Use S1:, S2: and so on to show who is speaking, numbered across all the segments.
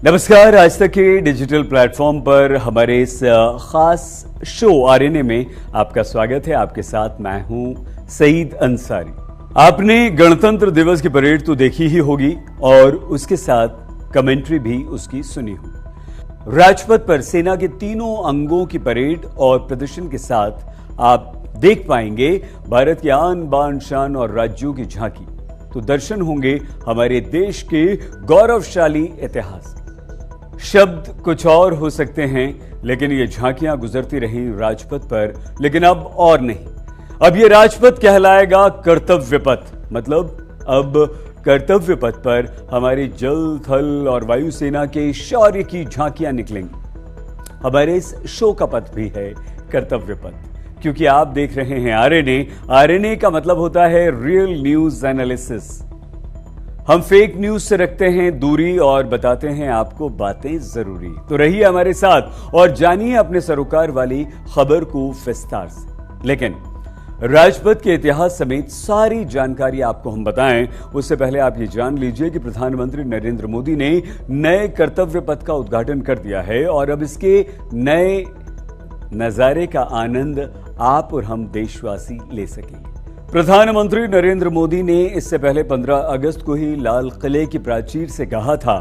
S1: नमस्कार। आज तक के डिजिटल प्लेटफॉर्म पर हमारे इस खास शो आरएनए में आपका स्वागत है। आपके साथ मैं हूं सईद अंसारी। आपने गणतंत्र दिवस की परेड तो देखी ही होगी और उसके साथ कमेंट्री भी उसकी सुनी होगी। राजपथ पर सेना के तीनों अंगों की परेड और प्रदर्शन के साथ आप देख पाएंगे भारत की आन बान शान और राज्यों की झांकी। तो दर्शन होंगे हमारे देश के गौरवशाली इतिहास। शब्द कुछ और हो सकते हैं, लेकिन ये झांकियां गुजरती रही राजपथ पर। लेकिन अब और नहीं, अब ये राजपथ कहलाएगा कर्तव्य पथ। मतलब अब कर्तव्य पथ पर हमारी जल, थल और वायुसेना के शौर्य की झांकियां निकलेंगी। हमारे इस शो का पथ भी है कर्तव्य पथ, क्योंकि आप देख रहे हैं आरएनए। आरएनए का मतलब होता है रियल न्यूज एनालिसिस। हम फेक न्यूज से रखते हैं दूरी और बताते हैं आपको बातें जरूरी। तो रहिए हमारे साथ और जानिए अपने सरोकार वाली खबर को विस्तार से। लेकिन राजपथ के इतिहास समेत सारी जानकारी आपको हम बताएं, उससे पहले आप ये जान लीजिए कि प्रधानमंत्री नरेंद्र मोदी ने नए कर्तव्य पथ का उद्घाटन कर दिया है और अब इसके नए नजारे का आनंद आप और हम देशवासी ले सकेंगे। प्रधानमंत्री नरेंद्र मोदी ने इससे पहले 15 अगस्त को ही लाल किले की प्राचीर से कहा था,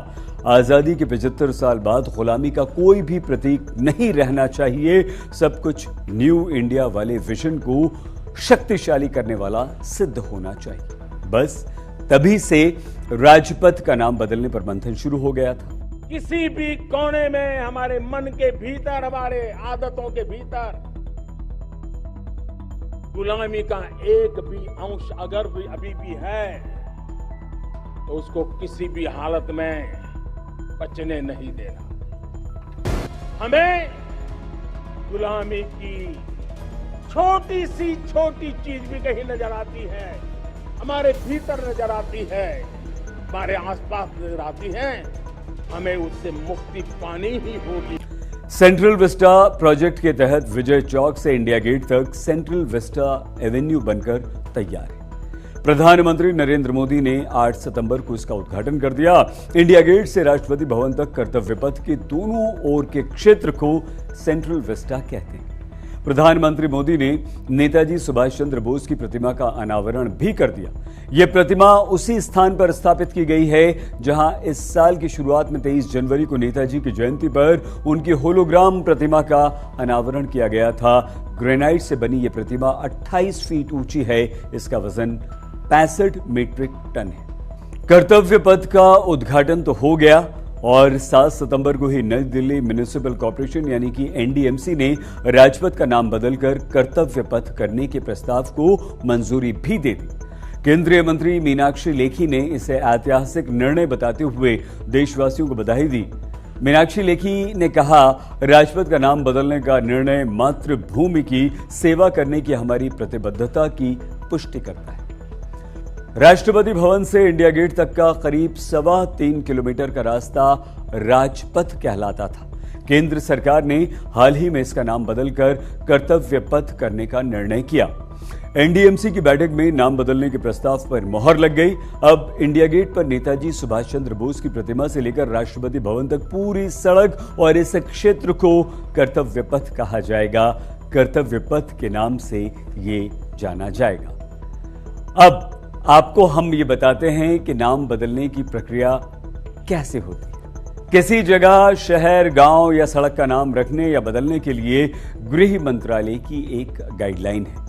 S1: आजादी के 75 साल बाद गुलामी का कोई भी प्रतीक नहीं रहना चाहिए। सब कुछ न्यू इंडिया वाले विजन को शक्तिशाली करने वाला सिद्ध होना चाहिए। बस तभी से राजपथ का नाम बदलने पर मंथन शुरू हो गया था।
S2: किसी भी कोने में हमारे मन के भीतर, हमारे आदतों के भीतर गुलामी का एक भी अंश अगर भी अभी भी है तो उसको किसी भी हालत में बचने नहीं देना। हमें गुलामी की छोटी सी छोटी चीज भी कहीं नजर आती है, हमारे भीतर नजर आती है, हमारे आसपास नजर आती है, हमें उससे मुक्ति पानी ही होगी।
S1: सेंट्रल विस्टा प्रोजेक्ट के तहत विजय चौक से इंडिया गेट तक सेंट्रल विस्टा एवेन्यू बनकर तैयार है। प्रधानमंत्री नरेंद्र मोदी ने 8 सितंबर को इसका उद्घाटन कर दिया। इंडिया गेट से राष्ट्रपति भवन तक कर्तव्य पथ के दोनों ओर के क्षेत्र को सेंट्रल विस्टा कहते हैं। प्रधानमंत्री मोदी ने नेताजी सुभाष चंद्र बोस की प्रतिमा का अनावरण भी कर दिया। यह प्रतिमा उसी स्थान पर स्थापित की गई है जहां इस साल की शुरुआत में 23 जनवरी को नेताजी की जयंती पर उनकी होलोग्राम प्रतिमा का अनावरण किया गया था। ग्रेनाइट से बनी यह प्रतिमा 28 फीट ऊंची है। इसका वजन 65 मीट्रिक टन है। कर्तव्य पथ का उद्घाटन तो हो गया और 7 सितंबर को ही नई दिल्ली म्युनिसिपल कॉर्पोरेशन यानी कि एनडीएमसी ने राजपथ का नाम बदलकर कर्तव्य पथ करने के प्रस्ताव को मंजूरी भी दे दी। केंद्रीय मंत्री मीनाक्षी लेखी ने इसे ऐतिहासिक निर्णय बताते हुए देशवासियों को बधाई दी। मीनाक्षी लेखी ने कहा, राजपथ का नाम बदलने का निर्णय मातृभूमि की सेवा करने की हमारी प्रतिबद्धता की पुष्टि करता है। राष्ट्रपति भवन से इंडिया गेट तक का करीब 3.25 किलोमीटर का रास्ता राजपथ कहलाता था। केंद्र सरकार ने हाल ही में इसका नाम बदलकर कर्तव्य पथ करने का निर्णय किया। एनडीएमसी की बैठक में नाम बदलने के प्रस्ताव पर मोहर लग गई। अब इंडिया गेट पर नेताजी सुभाष चंद्र बोस की प्रतिमा से लेकर राष्ट्रपति भवन तक पूरी सड़क और इस क्षेत्र को कर्तव्य पथ कहा जाएगा। कर्तव्य पथ के नाम से ये जाना जाएगा। अब आपको हम ये बताते हैं कि नाम बदलने की प्रक्रिया कैसे होती है। किसी जगह, शहर, गांव या सड़क का नाम रखने या बदलने के लिए गृह मंत्रालय की एक गाइडलाइन है।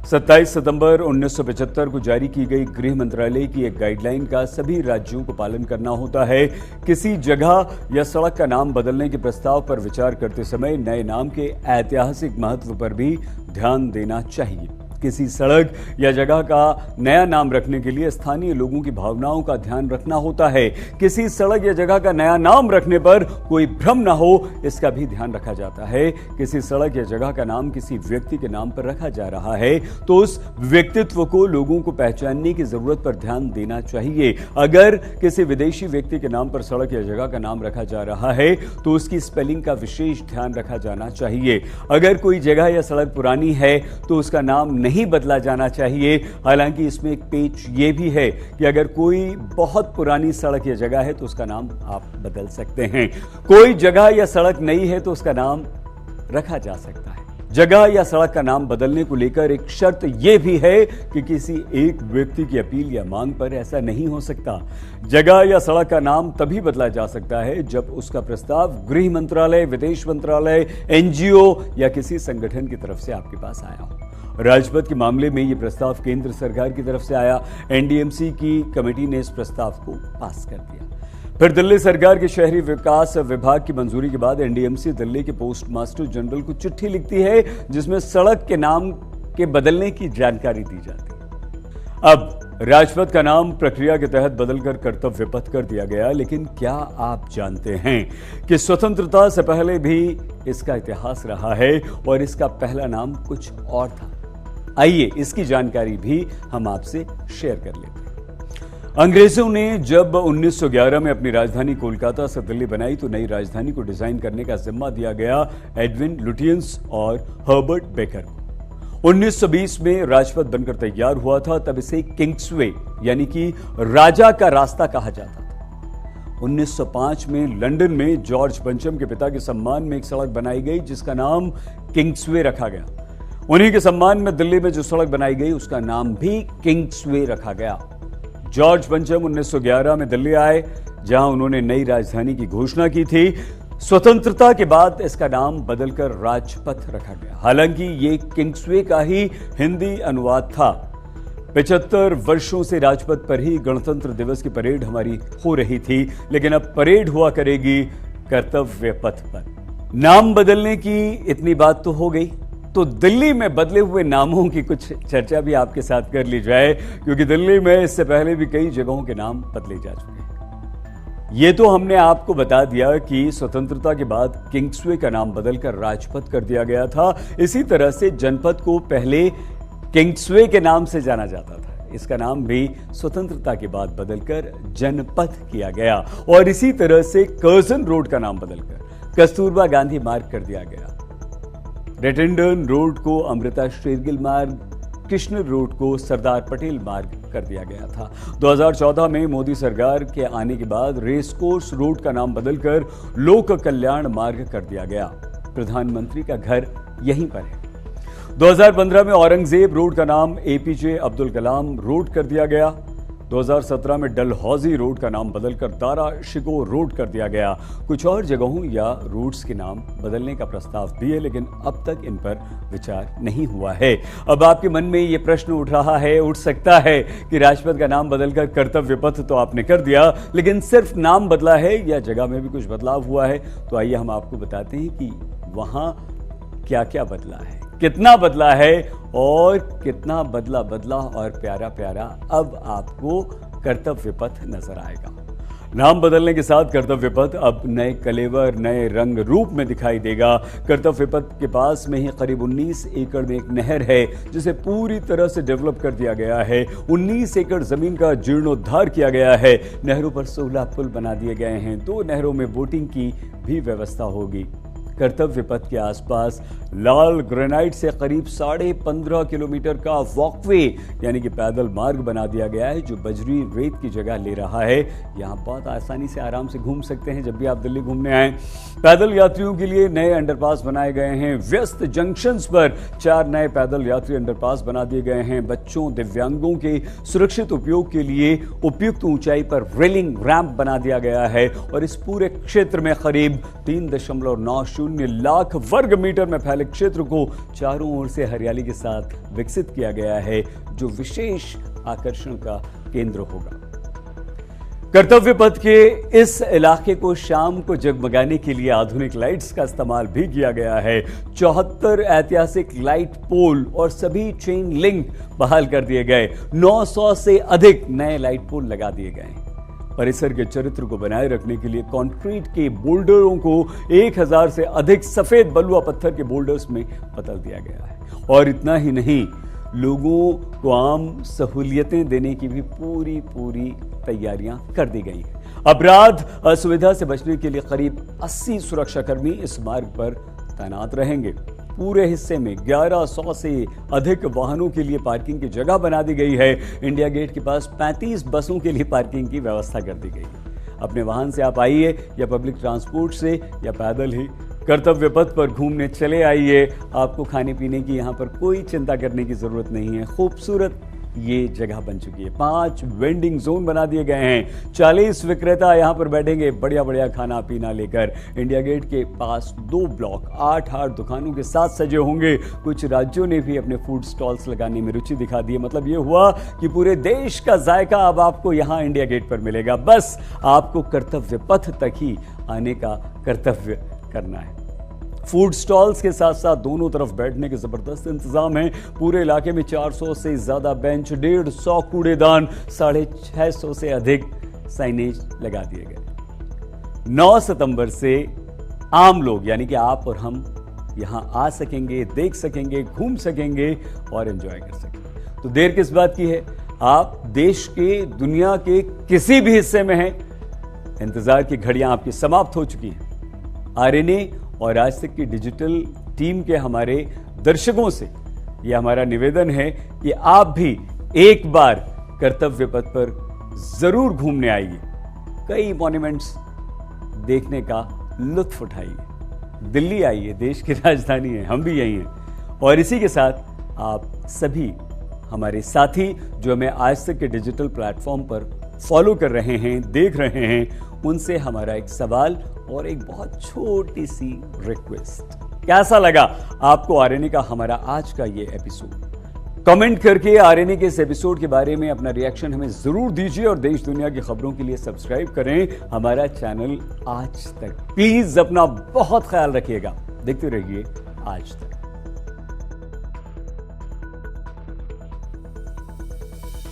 S1: 27 सितंबर 1975 को जारी की गई गृह मंत्रालय की एक गाइडलाइन का सभी राज्यों को पालन करना होता है। किसी जगह या सड़क का नाम बदलने के प्रस्ताव पर विचार करते समय नए नाम के ऐतिहासिक महत्व पर भी ध्यान देना चाहिए। किसी सड़क या जगह का नया नाम रखने के लिए स्थानीय लोगों की भावनाओं का ध्यान रखना होता है। किसी सड़क या जगह का नया नाम रखने पर कोई भ्रम न हो, इसका भी ध्यान रखा जाता है। किसी सड़क या जगह का नाम किसी व्यक्ति के नाम पर रखा जा रहा है तो उस व्यक्तित्व को लोगों को पहचानने की जरूरत पर ध्यान देना चाहिए। अगर किसी विदेशी व्यक्ति के नाम पर सड़क या जगह का नाम रखा जा रहा है तो उसकी स्पेलिंग का विशेष ध्यान रखा जाना चाहिए। अगर कोई जगह या सड़क पुरानी है तो उसका नाम नहीं नहीं बदला जाना चाहिए। हालांकि इसमें एक पेच ये भी है कि अगर कोई बहुत पुरानी सड़क या जगह है तो उसका नाम आप बदल सकते हैं। कोई जगह या सड़क नई है तो उसका नाम रखा जा सकता है। जगह या सड़क का नाम बदलने को लेकर एक शर्त यह भी है कि किसी एक व्यक्ति की अपील या मांग पर ऐसा नहीं हो सकता। जगह या सड़क का नाम तभी बदला जा सकता है जब उसका प्रस्ताव गृह मंत्रालय, विदेश मंत्रालय, एनजीओ या किसी संगठन की तरफ से आपके पास आया हो। राजपथ के मामले में यह प्रस्ताव केंद्र सरकार की तरफ से आया। एनडीएमसी की कमेटी ने इस प्रस्ताव को पास कर दिया। फिर दिल्ली सरकार के शहरी विकास विभाग की मंजूरी के बाद एनडीएमसी दिल्ली के पोस्ट मास्टर जनरल को चिट्ठी लिखती है जिसमें सड़क के नाम के बदलने की जानकारी दी जाती है। अब राजपथ का नाम प्रक्रिया के तहत बदलकर कर्तव्य पथ कर दिया गया। लेकिन क्या आप जानते हैं कि स्वतंत्रता से पहले भी इसका इतिहास रहा है और इसका पहला नाम कुछ और था। आइए इसकी जानकारी भी हम आपसे शेयर कर लेते हैं। अंग्रेजों ने जब 1911 में अपनी राजधानी कोलकाता से दिल्ली बनाई तो नई राजधानी को डिजाइन करने का जिम्मा दिया गया एडविन लुटियंस और हर्बर्ट बेकर को। 1920 में राजपथ बनकर तैयार हुआ था। तब इसे किंग्सवे यानी कि राजा का रास्ता कहा जाता था। 1905 में लंदन में जॉर्ज पंचम के पिता के सम्मान में एक सड़क बनाई गई जिसका नाम किंग्सवे रखा गया। उन्हीं के सम्मान में दिल्ली में जो सड़क बनाई गई उसका नाम भी किंग्सवे रखा गया। जॉर्ज पंचम 1911 में दिल्ली आए जहां उन्होंने नई राजधानी की घोषणा की थी। स्वतंत्रता के बाद इसका नाम बदलकर राजपथ रखा गया। हालांकि ये किंग्सवे का ही हिंदी अनुवाद था। 75 वर्षों से राजपथ पर ही गणतंत्र दिवस की परेड हमारी हो रही थी, लेकिन अब परेड हुआ करेगी कर्तव्य पथ पर। नाम बदलने की इतनी बात तो हो गई, तो दिल्ली में बदले हुए नामों की कुछ चर्चा भी आपके साथ कर ली जाए, क्योंकि दिल्ली में इससे पहले भी कई जगहों के नाम बदले जा चुके हैं। ये तो हमने आपको बता दिया कि स्वतंत्रता के बाद किंग्सवे का नाम बदलकर राजपथ कर दिया गया था। इसी तरह से जनपद को पहले किंग्सवे के नाम से जाना जाता था। इसका नाम भी स्वतंत्रता के बाद बदलकर जनपथ किया गया और इसी तरह से कर्जन रोड का नाम बदलकर कस्तूरबा गांधी मार्ग कर दिया गया। रेटेंडन रोड को अमृता शेरगिल मार्ग, कृष्ण रोड को सरदार पटेल मार्ग कर दिया गया था। 2014 में मोदी सरकार के आने के बाद रेस कोर्स रोड का नाम बदलकर लोक कल्याण मार्ग कर दिया गया। प्रधानमंत्री का घर यहीं पर है। 2015 में औरंगजेब रोड का नाम एपीजे अब्दुल कलाम रोड कर दिया गया। 2017 में डलहौजी रोड का नाम बदलकर दारा शिकोह रोड कर दिया गया। कुछ और जगहों या रूट्स के नाम बदलने का प्रस्ताव भी है, लेकिन अब तक इन पर विचार नहीं हुआ है। अब आपके मन में ये प्रश्न उठ सकता है कि राजपथ का नाम बदलकर कर्तव्य पथ तो आपने कर दिया, लेकिन सिर्फ नाम बदला है या जगह में भी कुछ बदलाव हुआ है? तो आइए हम आपको बताते हैं कि वहां क्या क्या बदला है, कितना बदला है और कितना बदला और प्यारा प्यारा अब आपको कर्तव्य पथ नजर आएगा। नाम बदलने के साथ कर्तव्य पथ अब नए कलेवर, नए रंग रूप में दिखाई देगा। कर्तव्य पथ के पास में ही करीब 19 एकड़ में एक नहर है जिसे पूरी तरह से डेवलप कर दिया गया है। 19 एकड़ जमीन का जीर्णोद्धार किया गया है। नहरों पर 16 पुल बना दिए गए हैं। 2 नहरों में बोटिंग की भी व्यवस्था होगी। कर्तव्य पथ के आसपास लाल ग्रेनाइट से करीब 15.5 किलोमीटर का वॉकवे यानी कि पैदल मार्ग बना दिया गया है जो बजरी रेत की जगह ले रहा है। यहां बहुत आसानी से आराम से घूम सकते हैं जब भी आप दिल्ली घूमने आए। पैदल यात्रियों के लिए नए अंडरपास बनाए गए हैं। व्यस्त जंक्शंस पर 4 नए पैदल यात्री अंडरपास बना दिए गए हैं। बच्चों, दिव्यांगों के सुरक्षित उपयोग के लिए उपयुक्त ऊंचाई पर रेलिंग रैंप बना दिया गया है और इस पूरे क्षेत्र में करीब 3.90 लाख वर्ग मीटर में फैले क्षेत्र को चारों ओर से हरियाली के साथ विकसित किया गया है जो विशेष आकर्षण का केंद्र होगा। कर्तव्य पथ के इस इलाके को शाम को जगमगाने के लिए आधुनिक लाइट्स का इस्तेमाल भी किया गया है। 74 ऐतिहासिक लाइट पोल और सभी चेन लिंक बहाल कर दिए गए। 900 से अधिक नए लाइट पोल लगा दिए गए। परिसर के चरित्र को बनाए रखने के लिए कंक्रीट के बोल्डरों को 1000 से अधिक सफेद बलुआ पत्थर के बोल्डर्स में बदल दिया गया है। और इतना ही नहीं, लोगों को आम सहूलियतें देने की भी पूरी तैयारियां कर दी गई हैं। अपराध, असुविधा से बचने के लिए करीब 80 सुरक्षाकर्मी इस मार्ग पर तैनात रहेंगे। पूरे हिस्से में 1100 से अधिक वाहनों के लिए पार्किंग की जगह बना दी गई है। इंडिया गेट के पास 35 बसों के लिए पार्किंग की व्यवस्था कर दी गई है। अपने वाहन से आप आइए या पब्लिक ट्रांसपोर्ट से या पैदल ही कर्तव्य पथ पर घूमने चले आइए। आपको खाने पीने की यहाँ पर कोई चिंता करने की जरूरत नहीं है। खूबसूरत ये जगह बन चुकी है। 5 वेंडिंग जोन बना दिए गए हैं। 40 विक्रेता यहाँ पर बैठेंगे बढ़िया बढ़िया खाना पीना लेकर। इंडिया गेट के पास 2 ब्लॉक 8 दुकानों के साथ सजे होंगे। कुछ राज्यों ने भी अपने फूड स्टॉल्स लगाने में रुचि दिखा दी है। मतलब ये हुआ कि पूरे देश का जायका अब आपको यहाँ इंडिया गेट पर मिलेगा। बस आपको कर्तव्य पथ तक ही आने का कर्तव्य करना है। फूड स्टॉल्स के साथ साथ दोनों तरफ बैठने के जबरदस्त इंतजाम है। पूरे इलाके में 400 से ज्यादा बेंच, 150 कूड़ेदान, 650 से अधिक साइनेज लगा दिए गए। 9 सितंबर से आम लोग यानी कि आप और हम यहां आ सकेंगे, देख सकेंगे, घूम सकेंगे और एंजॉय कर सकेंगे। तो देर किस बात की है? आप देश के, दुनिया के किसी भी हिस्से में हैं, इंतजार की घड़ियां आपकी समाप्त हो चुकी हैं। आरएनए और आज तक की डिजिटल टीम के हमारे दर्शकों से यह हमारा निवेदन है कि आप भी एक बार कर्तव्य पथ पर जरूर घूमने आइए। कई मॉन्यूमेंट्स देखने का लुत्फ उठाइए। दिल्ली आइए, देश की राजधानी है, हम भी यही हैं। और इसी के साथ आप सभी हमारे साथी जो हमें आज तक के डिजिटल प्लेटफॉर्म पर फॉलो कर रहे हैं, देख रहे हैं, उनसे हमारा एक सवाल और एक बहुत छोटी सी रिक्वेस्ट। कैसा लगा आपको आरएनए का हमारा आज का ये एपिसोड? कमेंट करके आरएनए के इस एपिसोड के बारे में अपना रिएक्शन हमें जरूर दीजिए और देश दुनिया की खबरों के लिए सब्सक्राइब करें हमारा चैनल आज तक। प्लीज अपना बहुत ख्याल रखिएगा। देखते रहिए आज तक।